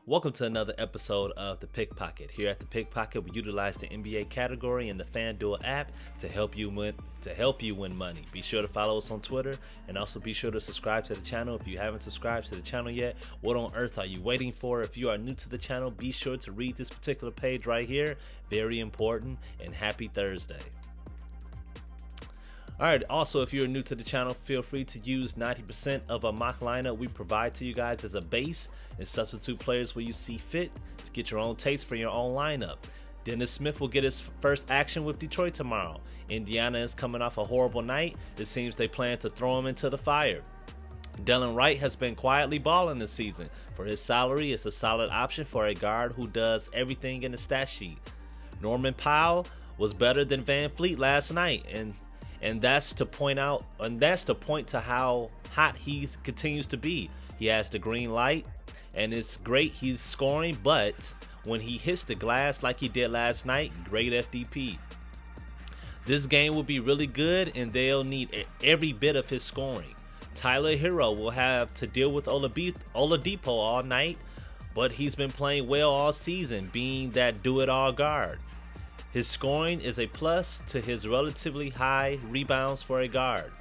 Welcome to another episode of The Pickpocket. Here at The Pickpocket, we utilize the NBA category and the Fanduel app to help you win money. Be sure to follow us on Twitter, and also be sure to subscribe to the channel. If you haven't subscribed to the channel yet, what on earth are you waiting for? If you are new to the channel, be sure to read this particular page right here. Very important, and happy Thursday. Alright, also if you're new to the channel, feel free to use 90% of a mock lineup we provide to you guys as a base and substitute players where you see fit to get your own taste for your own lineup. Dennis Smith will get his first action with Detroit tomorrow. Indiana is coming off a horrible night. It seems they plan to throw him into the fire. Delon Wright has been quietly balling this season. For his salary, it's a solid option for a guard who does everything in the stat sheet. Norman Powell was better than Van Fleet last night, and that's to point to how hot he continues to be. He has the green light, and it's great he's scoring, but when he hits the glass like he did last night, great FDP. This game will be really good, and they'll need every bit of his scoring. Tyler Hero will have to deal with Oladipo all night, but he's been playing well all season, being that do-it-all guard. His scoring is a plus to his relatively high rebounds for a guard.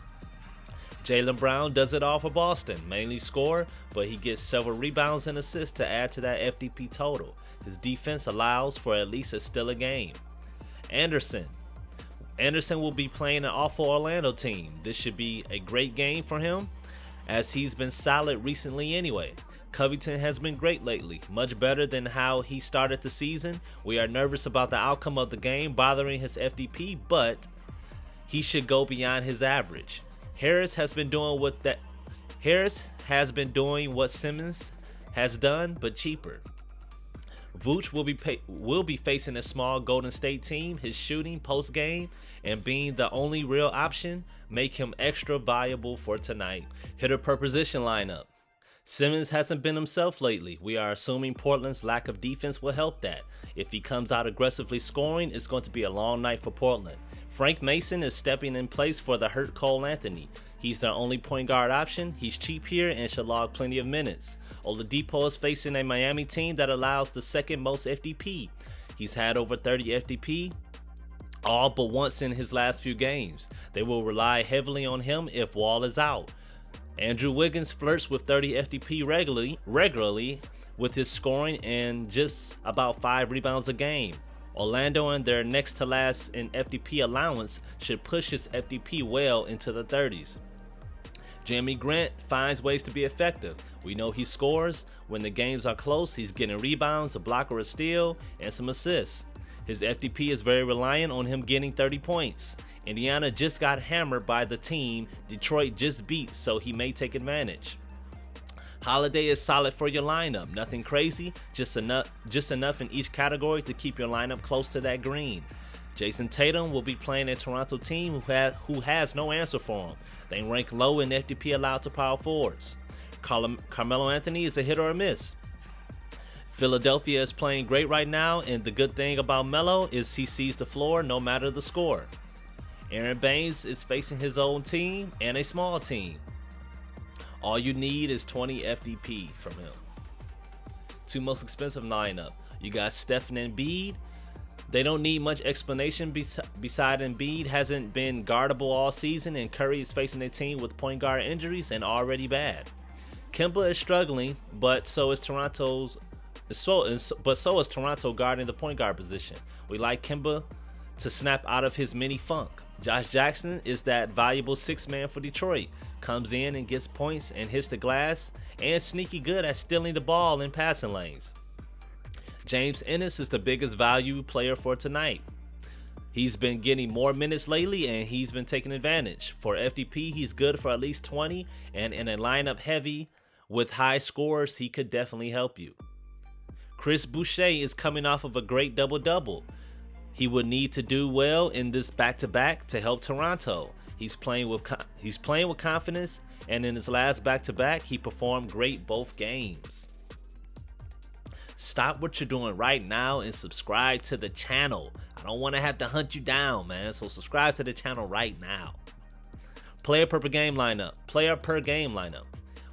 Jaylen Brown does it all for Boston, mainly score, but he gets several rebounds and assists to add to that FDP total. His defense allows for at least a steal a game. Anderson will be playing an awful Orlando team. This should be a great game for him, as he's been solid recently anyway. Covington has been great lately, much better than how he started the season. We are nervous about the outcome of the game bothering his FDP, but he should go beyond his average. Harris has been doing what Simmons has done, but cheaper. Vooch will be facing a small Golden State team. His shooting post-game and being the only real option make him extra valuable for tonight. Hitter per position lineup. Simmons hasn't been himself lately. We are assuming Portland's lack of defense will help that. If he comes out aggressively scoring, it's going to be a long night for Portland. Frank Mason is stepping in place for the hurt Cole Anthony. He's their only point guard option. He's cheap here and should log plenty of minutes. Oladipo is facing a Miami team that allows the second most FDP. He's had over 30 FDP all but once in his last few games. They will rely heavily on him if Wall is out. Andrew Wiggins flirts with 30 FDP regularly with his scoring and just about 5 rebounds a game. Orlando and their next to last in FDP allowance should push his FDP well into the 30s. Jeremy Grant finds ways to be effective. We know he scores. When the games are close, he's getting rebounds, a block or a steal, and some assists. His FDP is very reliant on him getting 30 points. Indiana just got hammered by the team Detroit just beat, so he may take advantage. Holiday is solid for your lineup. Nothing crazy, just enough in each category to keep your lineup close to that green. Jason Tatum will be playing a Toronto team who has no answer for him. They rank low in FDP allowed to power forwards. Carmelo Anthony is a hit or a miss. Philadelphia is playing great right now, and the good thing about Melo is he sees the floor no matter the score. Aaron Baines is facing his own team and a small team. All you need is 20 FDP from him. Two most expensive lineup. You got Stephen and Embiid. They don't need much explanation beside Embiid hasn't been guardable all season, and Curry is facing a team with point guard injuries and already bad. Kemba is struggling, but so is Toronto guarding the point guard position. We like Kemba to snap out of his mini funk. Josh Jackson is that valuable sixth man for Detroit. Comes in and gets points and hits the glass, and sneaky good at stealing the ball in passing lanes. James Ennis is the biggest value player for tonight. He's been getting more minutes lately, and he's been taking advantage. For FDP, he's good for at least 20, and in a lineup heavy with high scores, he could definitely help you. Chris Boucher is coming off of a great double-double. He would need to do well in this back-to-back to help Toronto. He's playing with confidence, and in his last back-to-back, he performed great both games. Stop what you're doing right now and subscribe to the channel. I don't want to have to hunt you down, man. So subscribe to the channel right now. Player per game lineup.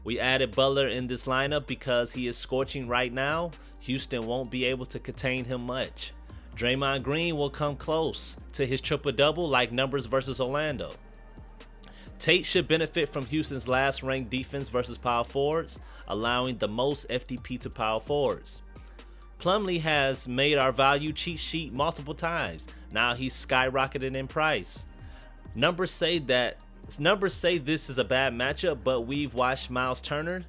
We added Butler in this lineup because he is scorching right now. Houston won't be able to contain him much. Draymond Green will come close to his triple-double like numbers versus Orlando. Tate should benefit from Houston's last ranked defense versus power forwards, allowing the most FTP to power forwards. Plumlee has made our value cheat sheet multiple times. Now he's skyrocketed in price. Numbers say this is a bad matchup, but we've watched Miles Turner,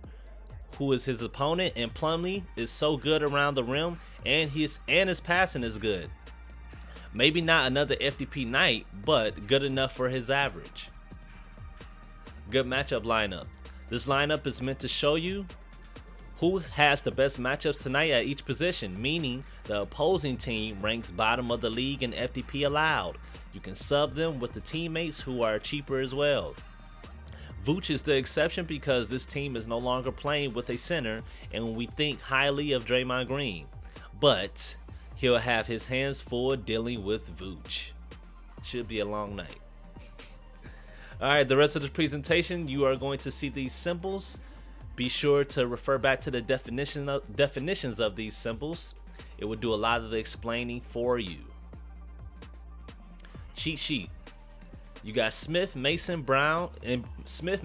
who is his opponent, and Plumlee is so good around the rim, and his passing is good. Maybe not another FTP night, but good enough for his average. Good matchup lineup. This lineup is meant to show you who has the best matchups tonight at each position, meaning the opposing team ranks bottom of the league in FTP allowed. You can sub them with the teammates who are cheaper as well. Vooch is the exception because this team is no longer playing with a center and we think highly of Draymond Green, but he'll have his hands full dealing with Vooch. Should be a long night. Alright, the rest of the presentation, you are going to see these symbols. Be sure to refer back to the definitions of these symbols. It will do a lot of the explaining for you. Cheat sheet. You got Smith, Mason, and Brown. Smith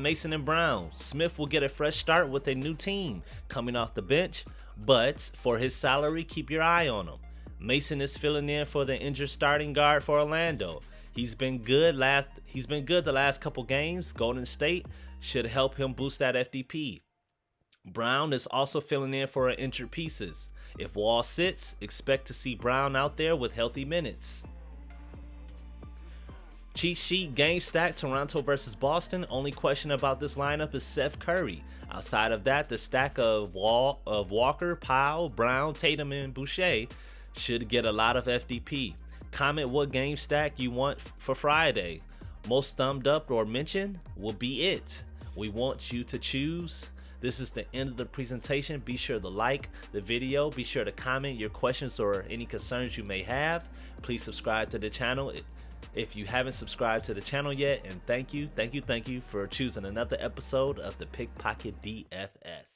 will get a fresh start with a new team coming off the bench, but for his salary, keep your eye on him. Mason is filling in for the injured starting guard for Orlando. He's been good the last couple games. Golden State should help him boost that FDP. Brown is also filling in for injured pieces. If Wall sits, expect to see Brown out there with healthy minutes. Cheat sheet game stack Toronto versus Boston. Only question about this lineup is Seth Curry. Outside of that, the stack of Walker, Powell, Brown, Tatum, and Boucher should get a lot of FDP. Comment what game stack you want for Friday. Most thumbed up or mentioned will be it. We want you to choose. This is the end of the presentation. Be sure to like the video. Be sure to comment your questions or any concerns you may have. Please subscribe to the channel if you haven't subscribed to the channel yet. And thank you for choosing another episode of the Pickpocket DFS.